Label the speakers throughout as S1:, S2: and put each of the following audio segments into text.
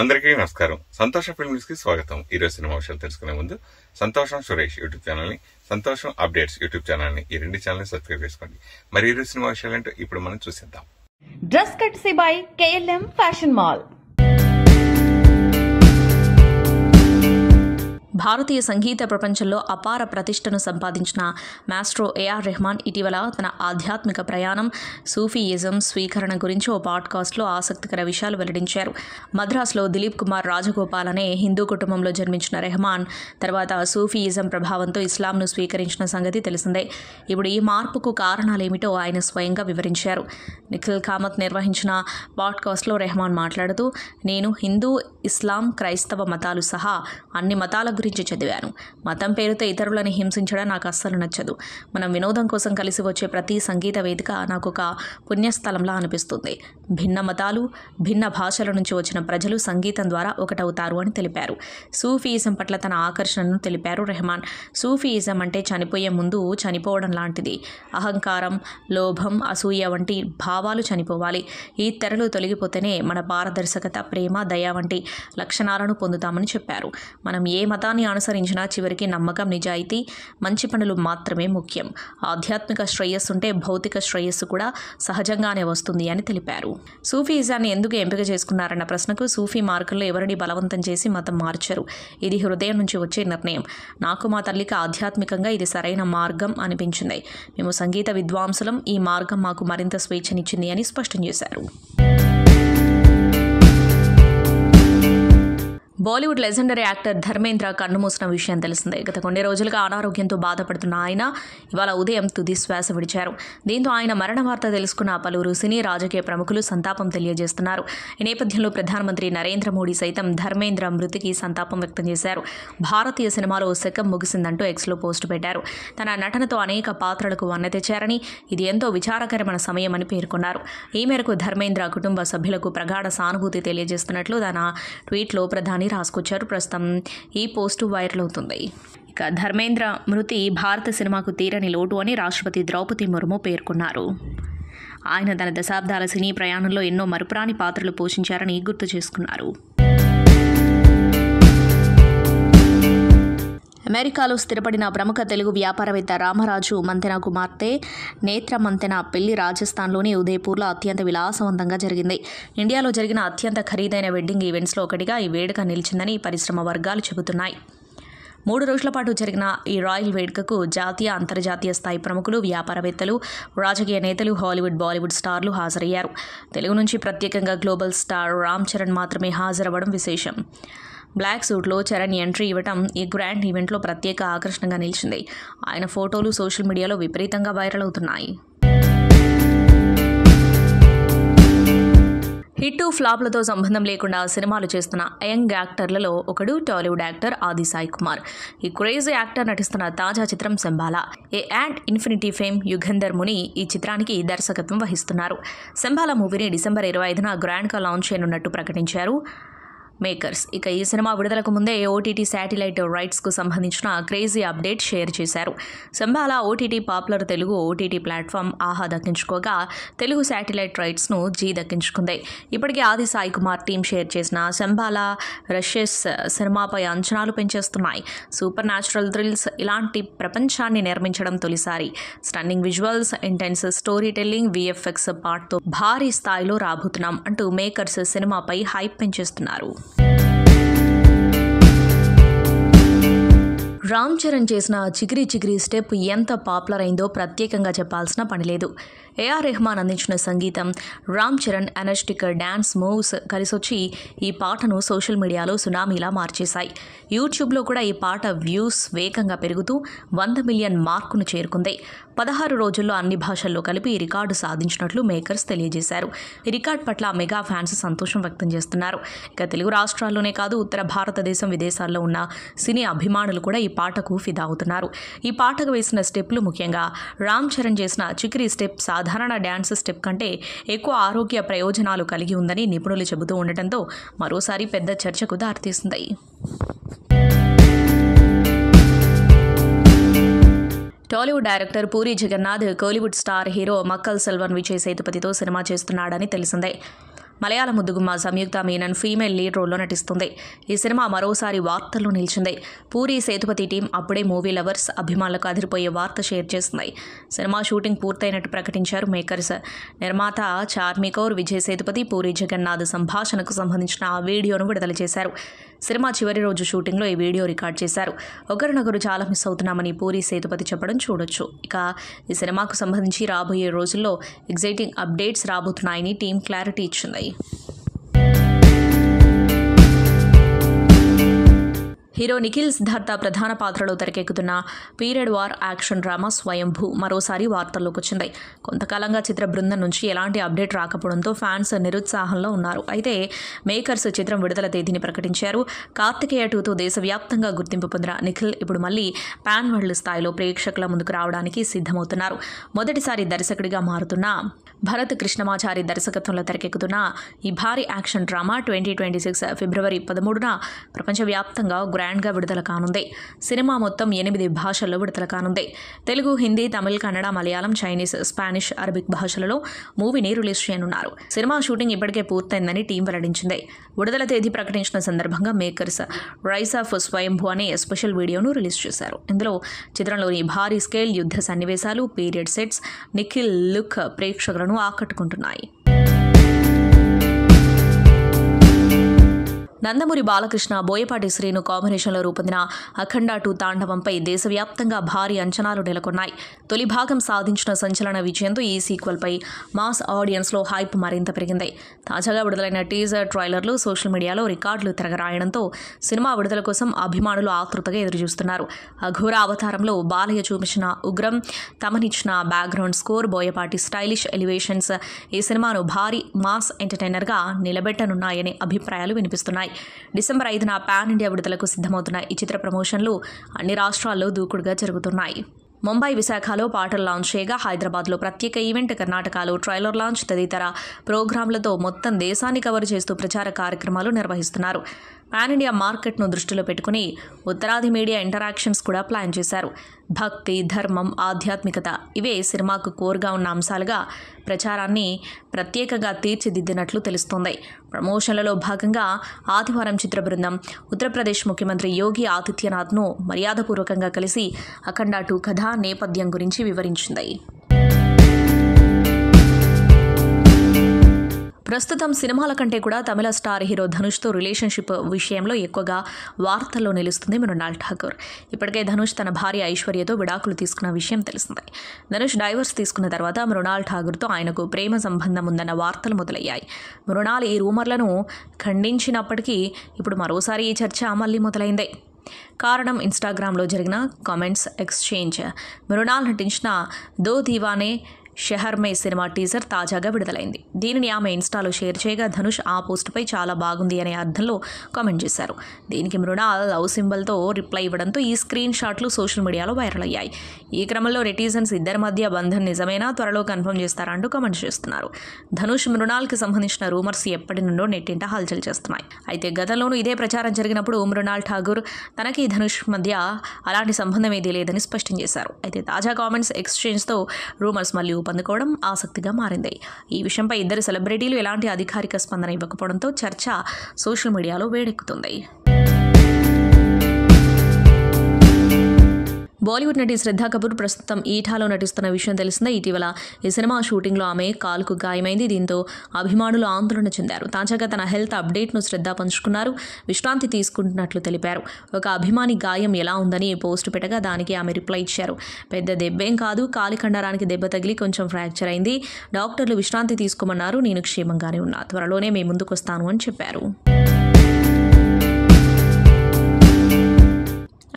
S1: అందరికీ నమస్కారం. సంతోష ఫిల్మ్స్ కి స్వాగతం. ఈరోజు సినిమా విషయాలు తెలుసుకునే ముందు సంతోషం సురేష్ యూట్యూబ్ ఛానల్ ని, సంతోషం అప్డేట్స్ యూట్యూబ్ ఛానల్ ని, ఈ రెండు ఛానల్ సబ్స్క్రైబ్ చేసుకోండి. మరి ఈరోజు సినిమా విషయాలు ఏంటో ఇప్పుడు మనం చూసేద్దాం.
S2: Dress courtesy by KLM fashion mall. భారతీయ సంగీత ప్రపంచంలో అపార ప్రతిష్టను సంపాదించిన మాస్ట్రో AR రెహమాన్ ఇటీవల తన ఆధ్యాత్మిక ప్రయాణం, సూఫీయిజం స్వీకరణ గురించి ఓ పాడ్కాస్ట్లో ఆసక్తికర విషయాలు వెల్లడించారు. మద్రాసులో దిలీప్ కుమార్ రాజగోపాల్ అనే హిందూ కుటుంబంలో జన్మించిన రెహమాన్ తర్వాత సూఫీయిజం ప్రభావంతో ఇస్లాంను స్వీకరించిన సంగతి తెలిసిందే. ఇప్పుడు ఈ మార్పుకు కారణాలేమిటో ఆయన స్వయంగా వివరించారు. నిఖిల్ కామత్ నిర్వహించిన పాడ్కాస్ట్లో రెహమాన్ మాట్లాడుతూ, నేను హిందూ, ఇస్లాం, క్రైస్తవ మతాలు సహా అన్ని మతాల గురించి చదివాను. మతం పేరుతో ఇతరులని హింసించడం నాకు అస్సలు నచ్చదు. మనం వినోదం కోసం కలిసి వచ్చే ప్రతి సంగీత వేదిక నాకు ఒక పుణ్యస్థలంలా అనిపిస్తుంది. భిన్న మతాలు, భిన్న భాషల నుంచి వచ్చిన ప్రజలు సంగీతం ద్వారా ఒకటవుతారు అని తెలిపారు. సూఫీయిజం పట్ల తన ఆకర్షణను తెలిపారు రెహమాన్. సూఫీయిజం అంటే చనిపోయే ముందు చనిపోవడం లాంటిది. అహంకారం, లోభం, అసూయ వంటి భావాలు చనిపోవాలి. ఈ తెరలు తొలగిపోతేనే మన పారదర్శకత, ప్రేమ, దయ వంటి లక్షణాలను పొందుతామని చెప్పారు. మనం ఏ మతాన్ని అనుసరించినా చివరికి నమ్మకం, నిజాయితీ, మంచి పనులు మాత్రమే ముఖ్యం. ఆధ్యాత్మిక శ్రేయస్సు ఉంటే భౌతిక శ్రేయస్సు కూడా సహజంగానే వస్తుంది అని తెలిపారు. సూఫీయిజాన్ని ఎందుకు ఎంపిక చేసుకున్నారన్న ప్రశ్నకు, సూఫీ మార్గంలో ఎవరిని బలవంతం చేసి మతం మార్చరు. ఇది హృదయం నుంచి వచ్చే నిర్ణయం. నాకు మా తల్లికి ఆధ్యాత్మికంగా ఇది సరైన మార్గం అనిపించింది. మేము సంగీత విద్వాంసులం. ఈ మార్గం మాకు మరింత స్వేచ్ఛనిచ్చింది అని స్పష్టం చేశారు. బాలీవుడ్ లెజెండరీ యాక్టర్ ధర్మేంద్ర కన్నుమూసిన విషయం తెలిసిందే. గత కొన్ని రోజులుగా అనారోగ్యంతో బాధపడుతున్న ఆయన ఇవాళ ఉదయం తుది శ్వాస విడిచారు. దీంతో ఆయన మరణ వార్త తెలుసుకున్న పలువురు సినీ, రాజకీయ ప్రముఖులు సంతాపం తెలియజేస్తున్నారు. ఈ నేపథ్యంలో ప్రధానమంత్రి నరేంద్ర మోడీ సైతం ధర్మేంద్ర మృతికి సంతాపం వ్యక్తం చేశారు. భారతీయ సినిమాలో శకం ముగిసిందంటూ ఎక్స్లో పోస్టు పెట్టారు. తన నటనతో అనేక పాత్రలకు వన్నె తెచ్చారని, ఇది ఎంతో విచారకరమైన సమయమని పేర్కొన్నారు. ఈ మేరకు ధర్మేంద్ర కుటుంబ సభ్యులకు ప్రగాఢ సానుభూతి తెలియజేస్తున్నట్లు తన ట్వీట్లో ప్రధాని రాసుకొచ్చారు. ప్రస్తుతం ఈ పోస్టు వైరల్ అవుతుంది. ఇక ధర్మేంద్ర మృతి భారత సినిమాకు తీరని లోటు అని రాష్ట్రపతి ద్రౌపది ముర్ము పేర్కొన్నారు. ఆయన తన దశాబ్దాల సినీ ప్రయాణంలో ఎన్నో మరుపురాని పాత్రలు పోషించారని గుర్తు చేసుకున్నారు. అమెరికాలో స్థిరపడిన ప్రముఖ తెలుగు వ్యాపారవేత్త రామరాజు మంతెన కుమార్తె నేత్ర మంతెన పెళ్లి రాజస్థాన్లోని ఉదయపూర్లో అత్యంత విలాసవంతంగా జరిగింది. ఇండియాలో జరిగిన అత్యంత ఖరీదైన వెడ్డింగ్ ఈవెంట్స్లో ఒకటిగా ఈ వేడుక నిలిచిందని పరిశ్రమ వర్గాలు చెబుతున్నాయి. 3 రోజుల పాటు జరిగిన ఈ రాయల్ వేడుకకు జాతీయ, అంతర్జాతీయ స్థాయి ప్రముఖులు, వ్యాపారవేత్తలు, రాజకీయ నేతలు, హాలీవుడ్, బాలీవుడ్ స్టార్లు హాజరయ్యారు. తెలుగు నుంచి ప్రత్యేకంగా గ్లోబల్ స్టార్ రామ్ చరణ్ మాత్రమే హాజరవ్వడం విశేషం. బ్లాక్ సూట్లో చరణ్ ఎంట్రీ ఇవ్వటం ఈ గ్రాండ్ ఈవెంట్లో ప్రత్యేక ఆకర్షణగా నిలిచింది. ఆయన ఫోటోలు సోషల్ మీడియాలో విపరీతంగా వైరల్ అవుతున్నాయి. హిట్టు, ఫ్లాప్లతో సంబంధం లేకుండా సినిమాలు చేస్తున్న యంగ్ యాక్టర్లలో ఒకడు టాలీవుడ్ యాక్టర్ ఆది సాయి కుమార్. ఈ క్రేజీ యాక్టర్ నటిస్తున్న తాజా చిత్రం Shambhala. And infinity fame Yugandhar Muni ఈ చిత్రానికి దర్శకత్వం వహిస్తున్నారు. శంబాలా మూవీని డిసెంబర్ 25న గ్రాండ్గా లాంచ్ చేయనున్నట్టు ప్రకటించారు మేకర్స్. ఇక ఈ సినిమా విడుదలకు ముందే OTT శాటిలైట్ రైట్స్కు సంబంధించిన క్రేజీ అప్డేట్ షేర్ చేశారు. Shambhala OTT popular Telugu OTT platform Aha దక్కించుకోగా, తెలుగు శాటిలైట్ రైట్స్ను జీ దక్కించుకుంది. ఇప్పటికే ఆది సాయి కుమార్ టీం షేర్ చేసిన శంబాలా రషెస్ సినిమాపై అంచనాలు పెంచేస్తున్నాయి. సూపర్ న్యాచురల్ థ్రిల్స్ ఇలాంటి ప్రపంచాన్ని నిర్మించడం తొలిసారి. Stunning visuals, intense story telling, VFX పార్ట్తో భారీ స్థాయిలో రాబోతున్నాం అంటూ మేకర్స్ సినిమాపై హైప్ పెంచేస్తున్నారు. రామ్ చరణ్ చేసిన చికిరి చికిరి స్టెప్ ఎంత పాపులర్ అయిందో ప్రత్యేకంగా చెప్పాల్సిన పనిలేదు. AR రెహమాన్ అందించిన సంగీతం, Ram Charan energetic dance moves కలిసొచ్చి ఈ పాటను సోషల్ మీడియాలో సునామీలా మార్చేశాయి. యూట్యూబ్లో కూడా ఈ పాట వ్యూస్ వేగంగా పెరుగుతూ 100 మిలియన్ మార్కును చేరుకుంది. 16 రోజుల్లో అన్ని భాషల్లో కలిపి ఈ రికార్డు సాధించినట్లు మేకర్స్ తెలియజేశారు. ఈ రికార్డు పట్ల మెగా ఫ్యాన్స్ సంతోషం వ్యక్తం చేస్తున్నారు. ఇక తెలుగు రాష్ట్రాల్లోనే కాదు, ఉత్తర భారతదేశం, విదేశాల్లో ఉన్న సినీ అభిమానులు కూడా ఈ పాటకు ఫిదా అవుతున్నారు. ఈ పాటకు వేసిన స్టెప్లు, ముఖ్యంగా రామ్ చరణ్ చేసిన చికిరి స్టెప్ సాధారణ డ్యాన్స్ స్టెప్ కంటే ఎక్కువ ఆరోగ్య ప్రయోజనాలు కలిగి ఉందని నిపుణులు చెబుతూ ఉండటంతో మరోసారి పెద్ద చర్చకు దారితీస్తుంది. Tollywood director Puri Jagannath Kollywood star hero Makkal Selvan Vijay సేతుపతితో సినిమా చేస్తున్నాడని తెలిసిందే. మలయాళ ముద్దుగుమ్మ సంయుక్త మీనన్ ఫీమేల్ లీడ్ రోల్లో నటిస్తుంది. ఈ సినిమా మరోసారి వార్తల్లో నిలిచింది. పూరి సేతుపతి టీం అప్పుడే మూవీ లవర్స్ అభిమానులకు అదిరిపోయే వార్త షేర్ చేస్తుంది. సినిమా షూటింగ్ పూర్తయినట్టు ప్రకటించారు మేకర్స్. నిర్మాత చార్మి కౌర్, విజయ్ సేతుపతి, పూరి జగన్నాథ్ సంభాషణకు సంబంధించిన వీడియోను విడుదల చేశారు. సినిమా చివరి రోజు షూటింగ్లో ఈ వీడియో రికార్డ్ చేశారు. ఒకరినొకరు చాలా మిస్ అవుతున్నామని పూరి సేతుపతి చెప్పడం చూడొచ్చు. ఇక ఈ సినిమాకు సంబంధించి రాబోయే రోజుల్లో ఎగ్జైటింగ్ అప్డేట్స్ రాబోతున్నాయని టీం క్లారిటీ ఇచ్చింది. హీరో నిఖిల్ సిద్ధార్థ ప్రధాన పాత్రలో తెరకెక్కుతున్న పీరియడ్ వార్ యాక్షన్ డ్రామా స్వయంభూ మరోసారి వార్తల్లోకి వచ్చింది. కొంతకాలంగా చిత్ర బృందం నుంచి ఎలాంటి అప్డేట్ రాకపోవడంతో ఫ్యాన్స్ నిరుత్సాహంలో ఉన్నారు. అయితే మేకర్స్ చిత్రం విడుదల తేదీని ప్రకటించారు. కార్తికేయ 2తో దేశవ్యాప్తంగా గుర్తింపు పొందిన నిఖిల్ ఇప్పుడు మళ్లీ పాన్ వరల్డ్ స్థాయిలో ప్రేక్షకుల ముందుకు రావడానికి సిద్ధమవుతున్నారు. మొదటిసారి దర్శకుడిగా మారుతున్న భరత్ కృష్ణమాచారి దర్శకత్వంలో తెరకెక్కుతున్న ఈ భారీ యాక్షన్ డ్రామా 2026 ఫిబ్రవరి 13న ప్రపంచవ్యాప్తంగా గ్రాండ్గా విడుదల కానుంది. సినిమా మొత్తం 8 భాషల్లో విడుదల కానుంది. Telugu, Hindi, Tamil, Kannada, Malayalam, Chinese, Spanish, Arabic భాషలలో మూవీని రిలీజ్ చేయనున్నారు. సినిమా షూటింగ్ ఇప్పటికే పూర్తయిందని టీం వెల్లడించింది. విడుదల తేదీ ప్రకటించిన సందర్భంగా మేకర్స్ రైస్ ఆఫ్ స్వయంభూ అనే స్పెషల్ వీడియోను రిలీజ్ చేశారు. ఇందులో చిత్రంలోని భారీ స్కేల్ యుద్ధ సన్నివేశాలు, పీరియడ్ సెట్స్, నిఖిల్ లుక్ ప్రేక్షకులను ఆకట్టుకుంటున్నాయి. నందమూరి బాలకృష్ణ, బోయపాటి శ్రీను కాంబినేషన్లో రూపొందిన అఖండ 2 తాండవంపై దేశవ్యాప్తంగా భారీ అంచనాలు నెలకొన్నాయి. తొలి భాగం సాధించిన సంచలన విజయంతో ఈ సీక్వెల్పై మాస్ ఆడియన్స్లో హైప్ మరింత పెరిగింది. తాజాగా విడుదలైన టీజర్, ట్రైలర్లు సోషల్ మీడియాలో రికార్డులు తిరగరాయడంతో సినిమా విడుదల కోసం అభిమానులు ఆతృతగా ఎదురుచూస్తున్నారు. అఘోర అవతారంలో బాలయ్య చూపించిన ఉగ్రం, తమనిచ్చిన background score, Boyapati stylish elevations ఈ సినిమాను భారీ మాస్ ఎంటర్టైనర్గా నిలబెట్టనున్నాయనే అభిప్రాయాలు వినిపిస్తున్నాయి. డిసెంబర్ 5న పాన్ ఇండియా విడుదలకు సిద్ధమవుతున్న ఈ చిత్ర ప్రమోషన్లు అన్ని రాష్ట్రాల్లో దూకుడుగా జరుగుతున్నాయి. ముంబై, విశాఖలో పాటలు లాంచ్ చేయగా, హైదరాబాద్లో ప్రత్యేక ఈవెంట్, కర్ణాటకలో ట్రైలర్ లాంచ్ తదితర ప్రోగ్రాంలతో మొత్తం దేశాన్ని కవర్ చేస్తూ ప్రచార కార్యక్రమాలు నిర్వహిస్తున్నారు. పాన్ ఇండియా మార్కెట్ను దృష్టిలో పెట్టుకుని ఉత్తరాది మీడియా ఇంటరాక్షన్స్ కూడా ప్లాన్ చేశారు. భక్తి, ధర్మం, ఆధ్యాత్మికత ఇవే సినిమాకు కోర్గా ఉన్న అంశాలుగా ప్రచారాన్ని ప్రత్యేకంగా తీర్చిదిద్దినట్లు తెలుస్తోంది. ప్రమోషన్లలో భాగంగా ఆదివారం చిత్ర బృందం ఉత్తరప్రదేశ్ ముఖ్యమంత్రి యోగి ఆదిత్యనాథ్ను మర్యాదపూర్వకంగా కలిసి అఖండ 2 కథ, నేపథ్యం గురించి వివరించింది. ప్రస్తుతం సినిమాల కంటే కూడా తమిళ స్టార్ హీరో ధనుష్తో రిలేషన్షిప్ విషయంలో ఎక్కువగా వార్తల్లో నిలుస్తుంది మృణాల్ ఠాకూర్. ఇప్పటికే ధనుష్ తన భార్య ఐశ్వర్యతో విడాకులు తీసుకున్న విషయం తెలిసిందే. ధనుష్ డైవర్స్ తీసుకున్న తర్వాత మృణాల్ ఠాకూర్తో ఆయనకు ప్రేమ సంబంధం ఉందన్న వార్తలు మొదలయ్యాయి. మృణాల్ ఈ రూమర్లను ఖండించినప్పటికీ ఇప్పుడు మరోసారి ఈ చర్చ మళ్లీ మొదలైంది. కారణం ఇన్స్టాగ్రామ్లో జరిగిన కామెంట్స్ ఎక్స్చేంజ్. మృణాల్ నటించిన దో దీవానే షెహర్ మే సినిమా టీజర్ తాజాగా విడుదలైంది. దీనిని ఆమె ఇన్స్టాలో షేర్ చేయగా ధనుష్ ఆ పోస్టుపై చాలా బాగుంది అనే అర్థంలో కామెంట్ చేశారు. దీనికి మృణాల్ లవ్ సింబల్తో రిప్లై ఇవ్వడంతో ఈ స్క్రీన్ షాట్లు సోషల్ మీడియాలో వైరల్ అయ్యాయి. ఈ క్రమంలో నెటిజన్స్ ఇద్దరి మధ్య బంధం నిజమేనా, త్వరలో కన్ఫర్మ్ చేస్తారంటూ కామెంట్ చేస్తున్నారు. ధనుష్, మృణాల్కి సంబంధించిన రూమర్స్ ఎప్పటి నుండో నెట్టింట హల్చల్ చేస్తున్నాయి. అయితే గతంలోనూ ఇదే ప్రచారం జరిగినప్పుడు మృణాల్ ఠాగూర్ తనకి ధనుష్ మధ్య అలాంటి సంబంధం ఏదీ లేదని స్పష్టం చేశారు. అయితే తాజా కామెంట్స్ ఎక్స్చేంజ్తో రూమర్స్ మళ్ళీ పొందుకోవడం ఆసక్తిగా మారింది. ఈ విషయంపై ఇద్దరు సెలబ్రిటీలు ఎలాంటి అధికారిక స్పందన ఇవ్వకపోవడంతో చర్చ సోషల్ మీడియాలో వేడెక్కుతుంది. బాలీవుడ్ నటి శ్రద్ధా కపూర్ ప్రస్తుతం ఈఠాలో నటిస్తున్న విషయం తెలిసిందే. ఇటీవల ఈ సినిమా షూటింగ్లో ఆమె కాలుకు గాయమైంది. దీంతో అభిమానులు ఆందోళన చెందారు. తాజాగా తన హెల్త్ అప్డేట్ను శ్రద్ధ పంచుకున్నారు. విశ్రాంతి తీసుకుంటున్నట్లు తెలిపారు. ఒక అభిమాని గాయం ఎలా ఉందని పోస్ట్ పెట్టగా దానికి ఆమె రిప్లై ఇచ్చారు. పెద్ద దెబ్బేం కాదు, కాలి కండరానికి దెబ్బ తగిలి కొంచెం ఫ్రాక్చర్ అయింది. డాక్టర్లు విశ్రాంతి తీసుకోమన్నారు. నేను క్షేమంగానే ఉన్నా, త్వరలోనే మీ ముందుకొస్తాను అని చెప్పారు.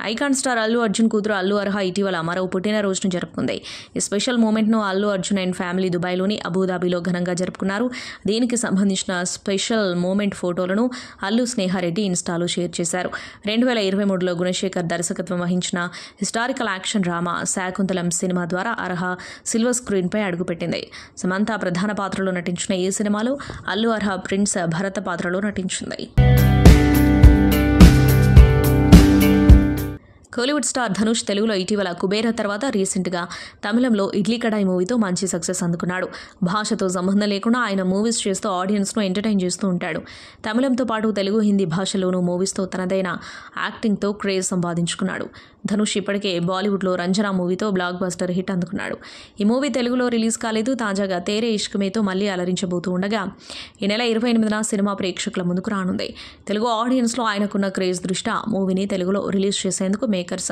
S2: ఐకాన్ స్టార్ అల్లు అర్జున్ కూతురు అల్లు అర్హ ఇటీవల మరో పుట్టినరోజును జరుపుకుంది. ఈ స్పెషల్ మూమెంట్ను అల్లు అర్జున్ అండ్ ఫ్యామిలీ దుబాయ్లోని అబుదాబిలో ఘనంగా జరుపుకున్నారు. దీనికి సంబంధించిన స్పెషల్ మూమెంట్ ఫోటోలను అల్లు స్నేహారెడ్డి ఇన్స్టాలో షేర్ చేశారు. 2023లో గుణశేఖర్ దర్శకత్వం వహించిన historical action drama Shaakuntalam cinema ద్వారా అర్హ సిల్వర్ స్క్రీన్పై అడుగుపెట్టింది. సమంత ప్రధాన పాత్రలో నటించిన ఈ సినిమాలో అల్లు అర్హ ప్రిన్స్ భరత పాత్రలో నటించింది. కోలీవుడ్ స్టార్ ధనుష్ తెలుగులో ఇటీవల కుబేరా తర్వాత రీసెంట్గా తమిళంలో ఇడ్లీ కడాయి మూవీతో మంచి సక్సెస్ అందుకున్నాడు. భాషతో సంబంధం లేకుండా ఆయన మూవీస్ చేస్తూ ఆడియన్స్ను ఎంటర్టైన్ చేస్తూ ఉంటాడు. తమిళంతో పాటు తెలుగు, హిందీ భాషల్లోనూ మూవీస్తో తనదైన యాక్టింగ్తో క్రేజ్ సంపాదించుకున్నాడు. ధనుష్ ఇప్పటికే బాలీవుడ్లో రంజనా మూవీతో బ్లాక్ బస్టర్ హిట్ అందుకున్నాడు. ఈ మూవీ తెలుగులో రిలీజ్ కాలేదు. తాజాగా తేరే ఇష్క్ మేతో మళ్లీ అలరించబోతూ ఉండగా ఈ నెల 28న సినిమా ప్రేక్షకుల ముందుకు రానుంది. తెలుగు ఆడియన్స్లో ఆయనకున్న క్రేజ్ దృష్ట్యా మూవీని తెలుగులో రిలీజ్ చేసేందుకు మేకర్స్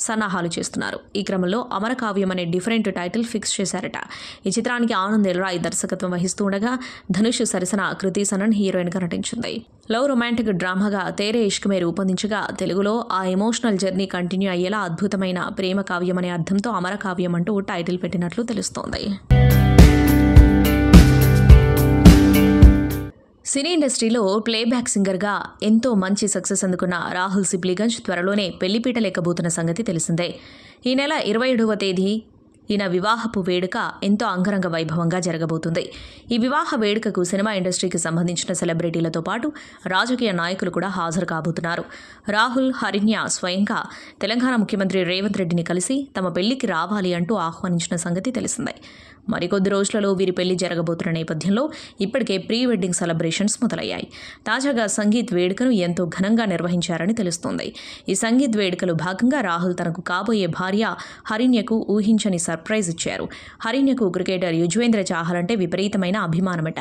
S2: సన్నాహాలు చేస్తున్నారు. ఈ క్రమంలో అమరకావ్యం అనే డిఫరెంట్ టైటిల్ ఫిక్స్ చేశారట. ఈ చిత్రానికి ఆనంద్ ఎల్రాయ్ దర్శకత్వం వహిస్తూ ఉండగా ధనుష్ సరసన కృతి సనన్ హీరోయిన్గా నటించింది. లవ్ రొమాంటిక్ డ్రామాగా తేరే ఇష్క్ మే రూపొందించగా తెలుగులో ఆ ఎమోషనల్ జర్నీ కంటిన్యూ అయ్యేలా అద్భుతమైన ప్రేమ కావ్యం అనే అర్థంతో అమరకావ్యం అంటూ టైటిల్ పెట్టినట్లు తెలుస్తోంది. సినీ ఇండస్ట్రీలో ప్లేబ్యాక్ సింగర్గా ఎంతో మంచి సక్సెస్ అందుకున్న రాహుల్ సిబ్లీగంజ్ త్వరలోనే పెళ్లిపీట లేకబోతున్న సంగతి తెలిసిందే. ఈ నెల 27వ తేదీ ఈయన వివాహపు వేడుక ఎంతో అంగరంగ వైభవంగా జరగబోతుంది. ఈ వివాహ వేడుకకు సినిమా ఇండస్ట్రీకి సంబంధించిన సెలబ్రిటీలతో పాటు రాజకీయ నాయకులు కూడా హాజరు కాబోతున్నారు. రాహుల్, హరిణ్య స్వయంగా తెలంగాణ ముఖ్యమంత్రి రేవంత్ రెడ్డిని కలిసి తమ పెళ్లికి రావాలి అంటూ ఆహ్వానించిన సంగతి తెలిసిందే. మరికొద్ది రోజులలో వీరి పెళ్లి జరగబోతున్న నేపథ్యంలో ఇప్పటికే ప్రీ వెడ్డింగ్ సెలబ్రేషన్స్ మొదలయ్యాయి. తాజాగా సంగీత్ వేడుకను ఎంతో ఘనంగా నిర్వహించారని తెలుస్తోంది. ఈ సంగీత్ వేడుకలో భాగంగా రాహుల్ తనకు కాబోయే భార్య హరిణ్యకు ఊహించని సర్ప్రైజ్ ఇచ్చారు. హరిణ్యకు క్రికెటర్ యుజ్వేంద్ర చాహల్ అంటే విపరీతమైన అభిమానమట.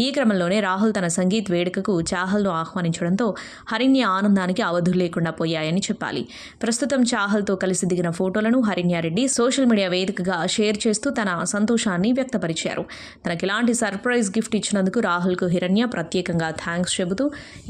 S2: ఈ క్రమంలోనే రాహుల్ తన సంగీత్ వేడుకకు చాహల్ను ఆహ్వానించడంతో హరిణ్య ఆనందానికి అవధులు లేకుండా పోయాయని చెప్పాలి. ప్రస్తుతం చాహల్తో కలిసి దిగిన ఫోటోలను హరిణ్యారెడ్డి సోషల్ మీడియా వేదికగా షేర్ చేస్తూ తన సంతోషాన్ని వ్యక్తపరిచారు. తనకిలాంటి సర్ప్రైజ్ గిఫ్ట్ ఇచ్చినందుకు రాహుల్కు హిరణ్య ప్రత్యేకంగా థ్యాంక్స్ చెబుతూ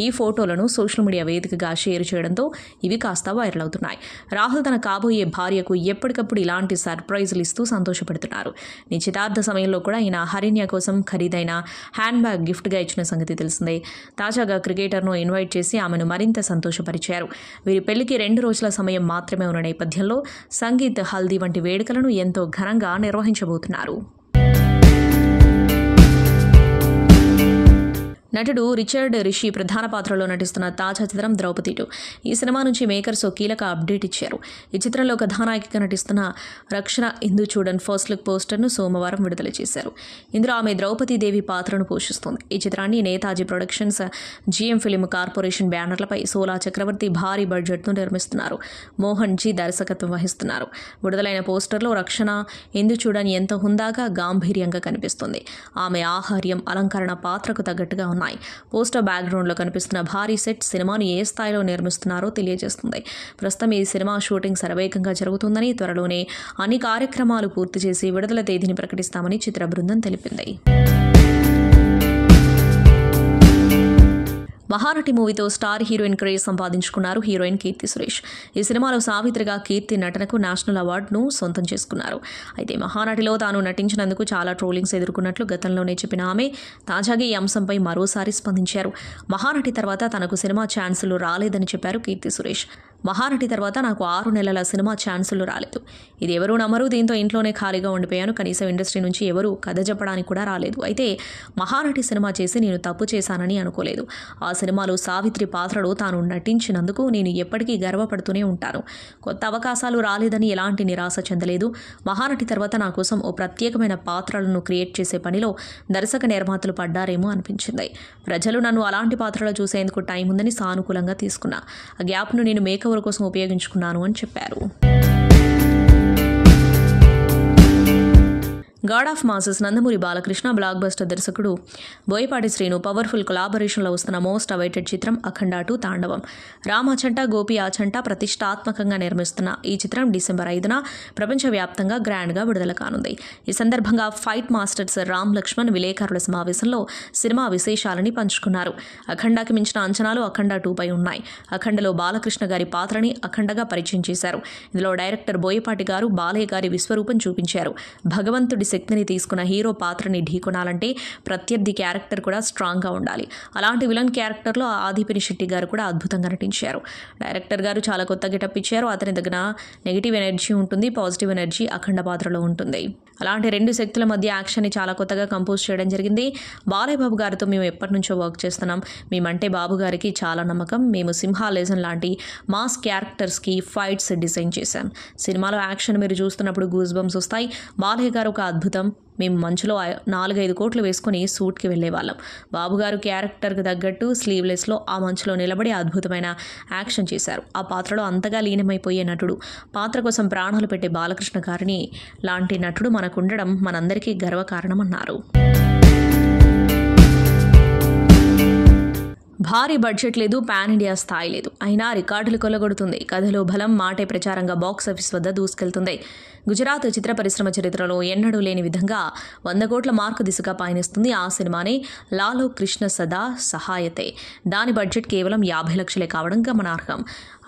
S2: ఈ ఫోటోలను సోషల్ మీడియా వేదికగా షేర్ చేయడంతో ఇవి కాస్త వైరల్ అవుతున్నాయి. రాహుల్ తన కాబోయే భార్యకు ఎప్పటికప్పుడు ఇలాంటి సర్ప్రైజులు ఇస్తూ సంతోషపెడుతున్నారు. నిశ్చితార్థ సమయంలో కూడా ఈయన హరిణ్య కోసం ఖరీదైన హ్యాండ్ బ్యాగ్ గిఫ్ట్గా ఇచ్చిన సంగతి తెలిసిందే. తాజాగా క్రికెటర్ను ఇన్వైట్ చేసి ఆమెను మరింత సంతోషపరిచారు. వీరి పెళ్లికి 2 రోజుల సమయం మాత్రమే ఉన్న నేపథ్యంలో సంగీత్, హల్దీ వంటి వేడుకలను ఎంతో ఘనంగా నిర్వహించబోతున్నారు. నటుడు రిచర్డ్ రిషి ప్రధాన పాత్రలో నటిస్తున్న తాజా చిత్రం ద్రౌపది 2. ఈ సినిమా నుంచి మేకర్స్ ఓ కీలక అప్డేట్ ఇచ్చారు. ఈ చిత్రంలో కథానాయికగా నటిస్తున్న రక్షణ ఇందుచూడన్ ఫస్ట్ లుక్ పోస్టర్ను సోమవారం విడుదల చేశారు. ఇందులో ఆమె ద్రౌపదీదేవి పాత్రను పోషిస్తుంది. ఈ చిత్రాన్ని Netaji productions, GM film corporation బ్యానర్లపై సోలా చక్రవర్తి భారీ బడ్జెట్ను నిర్మిస్తున్నారు. మోహన్ జీ దర్శకత్వం వహిస్తున్నారు. విడుదలైన పోస్టర్లో రక్షణ ఇందుచూడన్ ఎంతో హుందాగా, గాంభీర్యంగా కనిపిస్తుంది. ఆమె ఆహార్యం, అలంకరణ పాత్రకు తగ్గట్టుగా ఉన్నాయి. పోస్టర్ బ్యాక్గ్రౌండ్లో కనిపిస్తున్న భారీ సెట్ సినిమాను ఏ స్థాయిలో నిర్మిస్తున్నారో తెలియజేస్తుంది. ప్రస్తుతం ఈ సినిమా షూటింగ్ శరవేగంగా జరుగుతుందని, త్వరలోనే అన్ని కార్యక్రమాలు పూర్తి చేసి విడుదల తేదీని ప్రకటిస్తామని చిత్ర బృందం తెలిపింది. మహానటి మూవీతో స్టార్ హీరోయిన్ క్రేజ్ సంపాదించుకున్నారు హీరోయిన్ కీర్తి సురేష్. ఈ సినిమాలో సావిత్రిగా కీర్తి నటనకు నేషనల్ అవార్డును సొంతం చేసుకున్నారు. అయితే మహానటిలో తాను నటించినందుకు చాలా ట్రోలింగ్స్ ఎదుర్కొన్నట్లు గతంలోనే చెప్పిన ఆమె తాజాగా ఈ అంశంపై మరోసారి స్పందించారు. మహానటి తర్వాత తనకు సినిమా ఛాన్సులు రాలేదని చెప్పారు కీర్తి సురేష్. మహానటి తర్వాత నాకు 6 నెలల సినిమా ఛాన్సులు రాలేదు. ఇది ఎవరూ నమ్మరు. దీంతో ఇంట్లోనే ఖాళీగా ఉండిపోయాను. కనీసం ఇండస్ట్రీ నుంచి ఎవరూ కథ చెప్పడానికి కూడా రాలేదు. అయితే మహానటి సినిమా చేసి నేను తప్పు చేశానని అనుకోలేదు. ఆ సినిమాలో సావిత్రి పాత్రలో తాను నటించినందుకు నేను ఎప్పటికీ గర్వపడుతూనే ఉంటాను. కొత్త అవకాశాలు రాలేదని ఎలాంటి నిరాశ చెందలేదు. మహానటి తర్వాత నా కోసం ఓ ప్రత్యేకమైన పాత్రలను క్రియేట్ చేసే పనిలో దర్శక నిర్మాతలు పడ్డారేమో అనిపించింది. ప్రజలు నన్ను అలాంటి పాత్రలు చూసేందుకు టైం ఉందని సానుకూలంగా తీసుకున్నా. ఆ గ్యాప్ను నేను మేకవర్ కోసం ఉపయోగించుకున్నాను అని చెప్పారు. God of masses Nandamuri Balakrishna, block buster దర్శకుడు బోయపాటి శ్రీను పవర్ఫుల్ కొలాబరేషన్లో వస్తున్న మోస్ట్ అవైటెడ్ చిత్రం అఖండ 2 తాండవం. రామాచంట, గోపి ఆచంట ప్రతిష్టాత్మకంగా నిర్మిస్తున్న ఈ చిత్రం డిసెంబర్ 5న ప్రపంచవ్యాప్తంగా గ్రాండ్గా విడుదల కానుంది. ఈ సందర్భంగా ఫైట్ మాస్టర్స్ రామ్ లక్ష్మణ్ విలేకరుల సమావేశంలో సినిమా విశేషాలని పంచుకున్నారు. అఖండకి మించిన అంచనాలు అఖండ 2పై ఉన్నాయి. అఖండలో బాలకృష్ణ గారి పాత్రని అఖండగా పరిచయం చేశారు. ఇందులో డైరెక్టర్ బోయపాటి గారు బాలయ్య గారి విశ్వరూపం చూపించారు. భగవంతుడి శక్తిని తీసుకున్న హీరో పాత్రని ఢీకొనాలంటే ప్రత్యర్థి క్యారెక్టర్ కూడా స్ట్రాంగ్గా ఉండాలి. అలాంటి విలన్ క్యారెక్టర్లో ఆదిపిని శెట్టి గారు కూడా అద్భుతంగా నటించారు. డైరెక్టర్ గారు చాలా కొత్త గెటప్ ఇచ్చారు. అతని దగ్గర నెగిటివ్ ఎనర్జీ ఉంటుంది, పాజిటివ్ ఎనర్జీ అఖండ పాత్రలో ఉంటుంది. అలాంటి రెండు శక్తుల మధ్య యాక్షన్ని చాలా కొత్తగా కంపోజ్ చేయడం జరిగింది. బాలయ్య బాబు గారితో మేము ఎప్పటి నుంచో వర్క్ చేస్తున్నాం. మేమంటే బాబు గారికి చాలా నమ్మకం. మేము సింహా లెజన్ లాంటి మాస్ క్యారెక్టర్స్కి ఫైట్స్ డిజైన్ చేశాం. సినిమాలో యాక్షన్ మీరు చూస్తున్నప్పుడు గూస్ బంప్స్ వస్తాయి. బాలయ్య గారు ఒక అద్భుతం. మేము మంచులో 4-5 కోట్లు వేసుకుని షూట్కి వెళ్ళేవాళ్ళం. బాబుగారు క్యారెక్టర్కి తగ్గట్టు స్లీవ్లెస్లో ఆ మంచులో నిలబడి అద్భుతమైన యాక్షన్ చేశారు. ఆ పాత్రలో అంతగా లీనమైపోయే నటుడు, పాత్ర కోసం ప్రాణాలు పెట్టే బాలకృష్ణ గారిని లాంటి నటుడు మనకుండడం మనందరికీ గర్వకారణమన్నారు. భారీ బడ్జెట్ లేదు, పాన్ ఇండియా స్థాయి లేదు, అయినా రికార్డులు కొల్లగొడుతుంది. కథలో బలం, మాటే ప్రచారంగా బాక్స్ ఆఫీస్ వద్ద దూసుకెళ్తుంది. గుజరాత్ చిత్ర పరిశ్రమ చరిత్రలో ఎన్నడూ లేని విధంగా 100 కోట్ల మార్కు దిశగా పయనిస్తుంది. ఆ సినిమానే లాలో కృష్ణ సదా సహాయతే. దాని బడ్జెట్ కేవలం 50 లక్షలే కావడం గమనార్హం.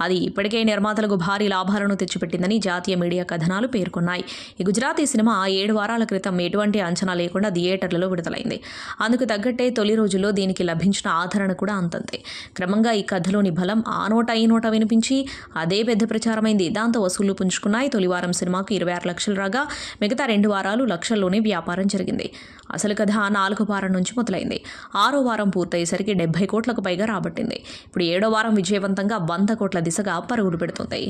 S2: అది ఇప్పటికే నిర్మాతలకు భారీ లాభాలను తెచ్చిపెట్టిందని జాతీయ మీడియా కథనాలు పేర్కొన్నాయి. ఈ గుజరాతీ సినిమా 7 వారాల క్రితం ఎటువంటి అంచనా లేకుండా థియేటర్లలో విడుదలైంది. అందుకు తగ్గట్టే తొలి రోజుల్లో దీనికి లభించిన ఆదరణ కూడా అంతంతే. క్రమంగా ఈ కథలోని బలం ఆ నోట ఈ నోట వినిపించి అదే పెద్ద ప్రచారమైంది. దాంతో వసూళ్లు పుంజుకున్నాయి. తొలి వారం సినిమాకు 26 లక్షలు రాగా మిగతా 2 వారాలు లక్షల్లోనే వ్యాపారం జరిగింది. అసలు కథ 4వ వారం నుంచి మొదలైంది. 6వ వారం పూర్తయ్యేసరికి 70 కోట్లకు పైగా రాబట్టింది. ఇప్పుడు 7వ వారం విజయవంతంగా 100 కోట్ల దిశగా పరుగులు పెడుతుంది.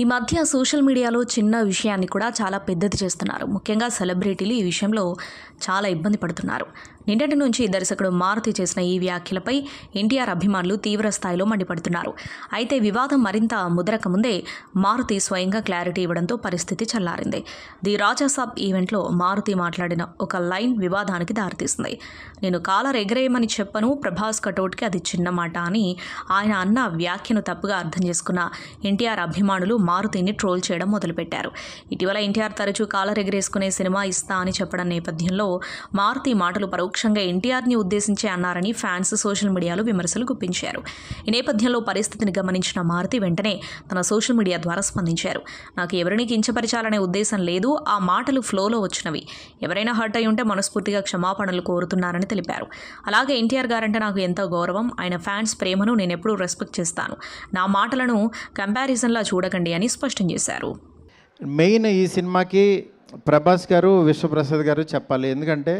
S2: ఈ మధ్య సోషల్ మీడియాలో చిన్న విషయాన్ని కూడా చాలా పెద్దది చేస్తున్నారు. ముఖ్యంగా సెలబ్రిటీలు ఈ విషయంలో చాలా ఇబ్బంది పడుతున్నారు. నిన్నటి నుంచి దర్శకుడు మారుతి చేసిన ఈ వ్యాఖ్యలపై ఎన్టీఆర్ అభిమానులు తీవ్ర స్థాయిలో మండిపడుతున్నారు. అయితే వివాదం మరింత ముదరక ముందే మారుతి స్వయంగా క్లారిటీ ఇవ్వడంతో పరిస్థితి చల్లారింది. ది రాజాసాబ్ ఈవెంట్లో మారుతి మాట్లాడిన ఒక లైన్ వివాదానికి దారితీసింది. నేను కాలర్ ఎగరేయమని చెప్పను, ప్రభాస్ కటౌట్కి అది చిన్న మాట అని ఆయన అన్న వ్యాఖ్యను తప్పుగా అర్థం చేసుకున్న ఎన్టీఆర్ అభిమానులు మారుతిని ట్రోల్ చేయడం మొదలుపెట్టారు. ఇటీవల ఎన్టీఆర్ తరచూ కాలర్ ఎగరేసుకునే సినిమా ఇస్తా అని చెప్పడం నేపథ్యంలో మారుతి మాటలు పరోక్షంగా ఎన్టీఆర్ని ఉద్దేశించి అన్నారని ఫ్యాన్స్ సోషల్ మీడియాలో విమర్శలు గుప్పించారు. ఈ నేపథ్యంలో పరిస్థితిని గమనించిన మారుతి వెంటనే తన సోషల్ మీడియా ద్వారా స్పందించారు. నాకు ఎవరిని కించపరిచాలనే ఉద్దేశం లేదు, ఆ మాటలు ఫ్లోలో వచ్చినవి. ఎవరైనా హర్ట్ అయి ఉంటే మనస్ఫూర్తిగా క్షమాపణలు కోరుతున్నారని తెలిపారు. అలాగే ఎన్టీఆర్ గారంటే నాకు ఎంతో గౌరవం, ఆయన ఫ్యాన్స్ ప్రేమను నేను ఎప్పుడూ రెస్పెక్ట్ చేస్తాను. నా మాటలను కంపారిజన్లా చూడకండి అని స్పష్టం చేశారు.
S3: మెయిన్ ఈ సినిమాకి ప్రభాస్ గారు, విశ్వప్రసాద్ గారు చెప్పాలి. ఎందుకంటే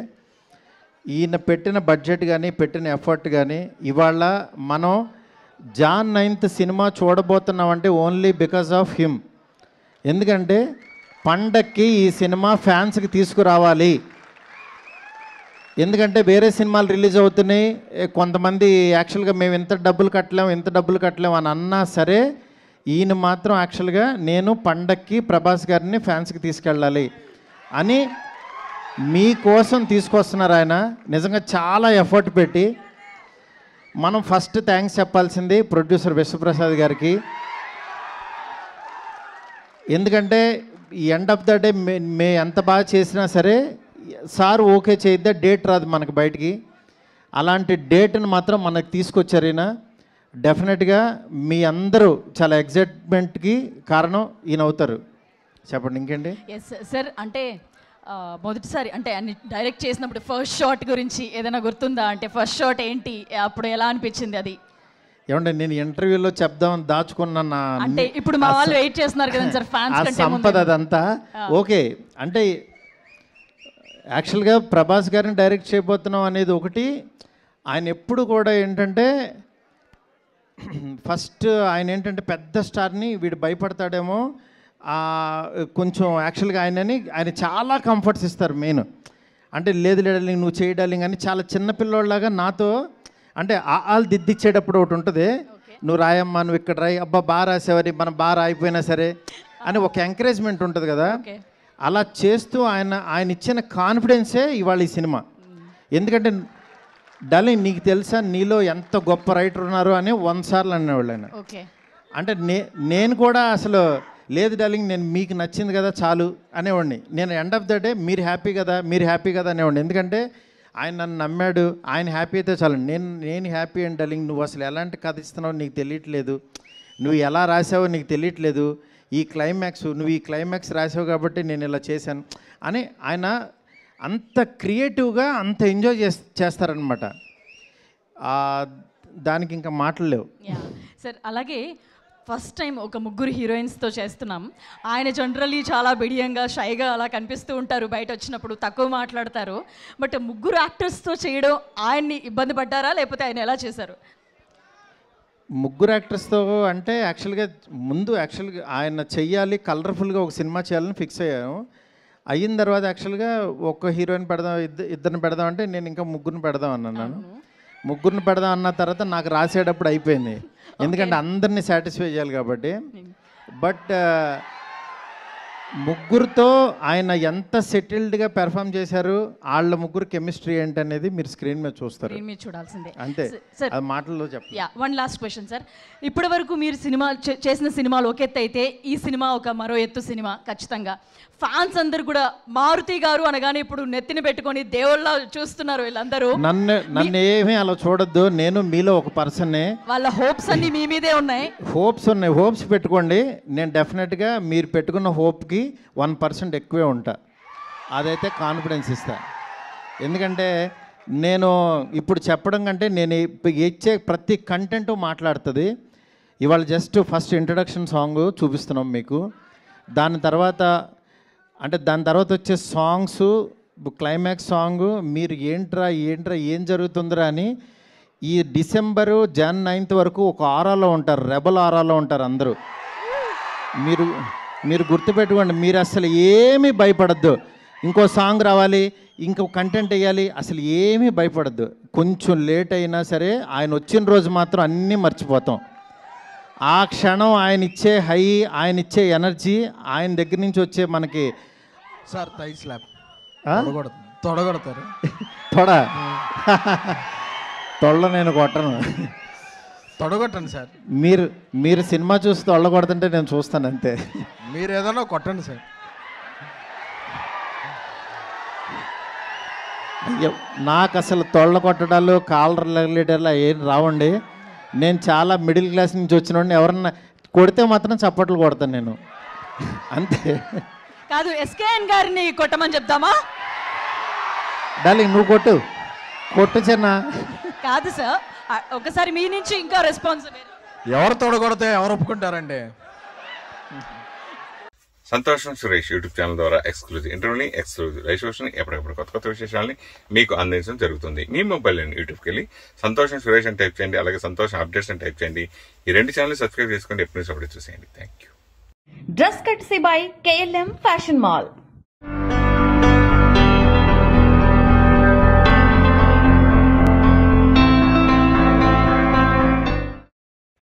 S3: ఈయన పెట్టిన బడ్జెట్ కానీ పెట్టిన ఎఫర్ట్ కానీ ఇవాళ మనం జాన్ 9th సినిమా చూడబోతున్నామంటే ఓన్లీ బికాజ్ ఆఫ్ హిమ్. ఎందుకంటే పండక్కి ఈ సినిమా ఫ్యాన్స్కి తీసుకురావాలి. ఎందుకంటే వేరే సినిమాలు రిలీజ్ అవుతున్నాయి, కొంతమంది యాక్చువల్గా మేము ఇంత డబ్బులు కట్టలేము అని అన్నా సరే ఈయన మాత్రం యాక్చువల్గా నేను పండక్కి ప్రభాస్ గారిని ఫ్యాన్స్కి తీసుకెళ్ళాలి అని మీకోసం తీసుకొస్తున్నారు. ఆయన నిజంగా చాలా ఎఫర్ట్ పెట్టి. మనం ఫస్ట్ థ్యాంక్స్ చెప్పాల్సింది ప్రొడ్యూసర్ విశ్వప్రసాద్ గారికి. ఎందుకంటే ఎండ్ ఆఫ్ ద డే మే ఎంత బాగా చేసినా సరే సార్ ఓకే చేయిద్దా డేట్ రాదు మనకు బయటికి. అలాంటి డేట్ని మాత్రం మనకు తీసుకొచ్చారు ఈయన. డెఫినెట్గా మీ అందరూ చాలా ఎగ్జైట్మెంట్కి కారణం ఈయన అవుతారు. చెప్పండి ఇంకేంటి.
S4: ఎస్ సార్, అంటే మొదటిసారి అంటే అన్ని డైరెక్ట్ చేసినప్పుడు ఫస్ట్ షాట్ గురించి ఏదైనా గుర్తుందా? అంటే ఫస్ట్ షాట్ ఏంటి, అప్పుడు ఎలా అనిపించింది అది?
S3: ఏమంటే నేను ఇంటర్వ్యూలో చెప్దామని దాచుకున్న
S4: అంటే ఇప్పుడు మా వాళ్ళు వెయిట్ చేస్తున్నారు కదా సార్, ఫ్యాన్స్
S3: సంపద అదంతా ఓకే. అంటే యాక్చువల్గా ప్రభాస్ గారిని డైరెక్ట్ చేయబోతున్నాం అనేది ఒకటి. ఆయన ఎప్పుడు కూడా ఏంటంటే ఫస్ట్ ఆయన ఏంటంటే పెద్ద స్టార్ని వీడు భయపడతాడేమో కొంచెం. యాక్చువల్గా ఆయన చాలా కంఫర్ట్స్ ఇస్తారు. మెయిన్ అంటే లేదు డార్లింగ్ నువ్వు చేయి డార్లింగ్ అని చాలా చిన్నపిల్లోళ్ళలాగా నాతో అంటే వాళ్ళు దిద్దిచ్చేటప్పుడు ఒకటి ఉంటుంది, నువ్వు రాయమ్మా, నువ్వు ఇక్కడ రాయి, అబ్బా బాగా రాసేవారి మనం బాగా రాయిపోయినా సరే అని ఒక ఎంకరేజ్మెంట్ ఉంటుంది కదా. అలా చేస్తూ ఆయన ఇచ్చిన కాన్ఫిడెన్సే ఇవాళ ఈ సినిమా. ఎందుకంటే డార్లింగ్ నీకు తెలుసా నీలో ఎంత గొప్ప రైటర్ ఉన్నారు అని 100 సార్లు అనేవాళ్ళు ఆయన. అంటే నేను కూడా అసలు లేదు డార్లింగ్ నేను మీకు నచ్చింది కదా చాలు అనేవాడిని. నేను ఎండ్ ఆఫ్ ద డే మీరు హ్యాపీ కదా అనేవాడిని. ఎందుకంటే ఆయన నన్ను నమ్మాడు, ఆయన హ్యాపీ అయితే చాలు. నేను హ్యాపీ అండ్ డార్లింగ్ నువ్వు అసలు ఎలాంటి కథ ఇస్తున్నావు నీకు తెలియట్లేదు, నువ్వు ఎలా రాసావో నీకు తెలియట్లేదు, నువ్వు ఈ క్లైమాక్స్ రాసావు కాబట్టి నేను ఇలా చేశాను అని ఆయన అంత క్రియేటివ్గా అంత ఎంజాయ్ చేస్తారనమాట. దానికి ఇంకా మాటలు లేవు
S4: సార్. అలాగే ఫస్ట్ టైం ఒక ముగ్గురు హీరోయిన్స్తో చేస్తున్నాం. ఆయన జనరల్లీ చాలా బిడియంగా షైగా అలా కనిపిస్తూ ఉంటారు, బయట వచ్చినప్పుడు తక్కువ మాట్లాడతారు. బట్ ముగ్గురు యాక్టర్స్తో చేయడం ఆయన్ని ఇబ్బంది పడ్డారా, లేకపోతే ఆయన ఎలా చేశారు?
S3: ముగ్గురు యాక్టర్స్తో అంటే యాక్చువల్గా ఆయన చెయ్యాలి, కలర్ఫుల్గా ఒక సినిమా చేయాలని ఫిక్స్ అయ్యాము. అయిన తర్వాత యాక్చువల్గా ఒక హీరోయిన్ పెడదాం, ఇద్దరిని పెడదాం అంటే నేను ఇంకా ముగ్గురిని పెడదాం అన్నాను. ముగ్గురిని పెడదాం అన్న తర్వాత నాకు రాసేటప్పుడు అయిపోయింది, ఎందుకంటే అందరినీ సాటిస్ఫై చేయాలి కాబట్టి. బట్ ముగ్గురుతో ఆయన ఎంత సెటిల్డ్గా పెర్ఫామ్ చేశారు, వాళ్ళ ముగ్గురు కెమిస్ట్రీ ఏంటనేది మీరు స్క్రీన్ మీద చూస్తారు,
S4: మీరు చూడాల్సిందే.
S3: అంతే, అది మాటల్లో చెప్పండి.
S4: వన్ లాస్ట్ క్వశ్చన్ సార్, ఇప్పటి వరకు మీరు సినిమా చేసిన సినిమాలు ఒక ఎత్తు అయితే ఈ సినిమా ఒక మరో ఎత్తు సినిమా ఖచ్చితంగా. ఫ్యాన్స్ అందరు కూడా మారుతి గారు అనగానే ఇప్పుడు నెత్తిని పెట్టుకొని దేవుళ్ళ చూస్తున్నారు వీళ్ళందరూ.
S3: నన్ను ఏమీ అలా చూడొద్దు, నేను మీలో ఒక పర్సన్నే.
S4: వాళ్ళ హోప్స్ అన్ని మీ మీదే ఉన్నాయి.
S3: హోప్స్ పెట్టుకోండి. నేను డెఫినెట్గా మీరు పెట్టుకున్న హోప్కి 1% ఎక్కువే ఉంటా, అదైతే కాన్ఫిడెన్స్ ఇస్తా. ఎందుకంటే నేను ఇప్పుడు చెప్పడం కంటే నేను ఇచ్చే ప్రతి కంటెంట్ మాట్లాడుతుంది. ఇవాళ జస్ట్ ఫస్ట్ ఇంట్రడక్షన్ సాంగ్ చూపిస్తున్నాం మీకు, దాని తర్వాత వచ్చే సాంగ్స్, క్లైమాక్స్ సాంగ్, మీరు ఏంట్రా ఏం జరుగుతుందిరా అని ఈ డిసెంబరు Jan 9th వరకు ఒక ఆరాలో ఉంటారు, రెబల్ ఆరాలో ఉంటారు అందరూ. మీరు గుర్తుపెట్టుకోండి, మీరు అసలు ఏమీ భయపడద్దు. ఇంకో సాంగ్ రావాలి, ఇంకో కంటెంట్ వేయాలి, అసలు ఏమీ భయపడద్దు. కొంచెం లేట్ అయినా సరే ఆయన వచ్చిన రోజు మాత్రం అన్నీ మర్చిపోతాం. ఆ క్షణం ఆయన ఇచ్చే హై, ఆయన ఇచ్చే ఎనర్జీ, ఆయన దగ్గర నుంచి వచ్చే మనకి
S5: సార్ థై స్లాప్ తొడగొడతారు.
S3: తొళ్ళ నేను కొట్టను,
S5: తొడగొట్టండి సార్.
S3: మీరు సినిమా చూసి తొళ్ళ కొడుతుంటే నేను చూస్తాను అంతే.
S5: మీరు ఏదైనా కొట్టండి సార్.
S3: నాకు అసలు తొళ్ళ కొట్టడాలు, కాలర్ లెగలేటర్లు ఏం రావండి. నేను చాలా మిడిల్ క్లాస్ నుంచి వచ్చిన వాడిని, ఎవరన్నా కొడితే మాత్రం చప్పట్లు కొడతాను నేను, అంతే.
S4: కాదు, ఎస్కేఎన్ గారిని కొట్టమని చెప్దామా?
S3: డార్లింగ్ నువ్వు కొట్టు చిన్న.
S4: కాదు సార్, ఒకసారి మీ నుంచి ఇంకా రెస్పాన్స్.
S5: ఎవరు తొడగొడితే ఎవరు ఒప్పుకుంటారండి?
S1: సంతోషం సురేష్ యూట్యూబ్ ఛానల్ ద్వారా ఎక్స్క్లూజివ్ ఇంటర్వ్యూని, ఎక్స్క్లూజివ్ లైవ్ షోస్ని, ఎప్పటికప్పుడు కొత్త విశేషాలని మీకు అందించడం జరుగుతుంది. మీ మొబైల్లోని యూట్యూబ్కి వెళ్ళి సంతోషం సురేష్ అని టైప్ చేయండి, అలాగే సంతోషం అప్డేట్స్ అని టైప్ చేయండి. ఈ 2 ఛానల్ సబ్స్క్రైబ్ చేసుకోండి, ఎప్పుడు అప్డేట్ చూసేయండి. Thank you.
S6: Dress courtesy by KLM fashion mall.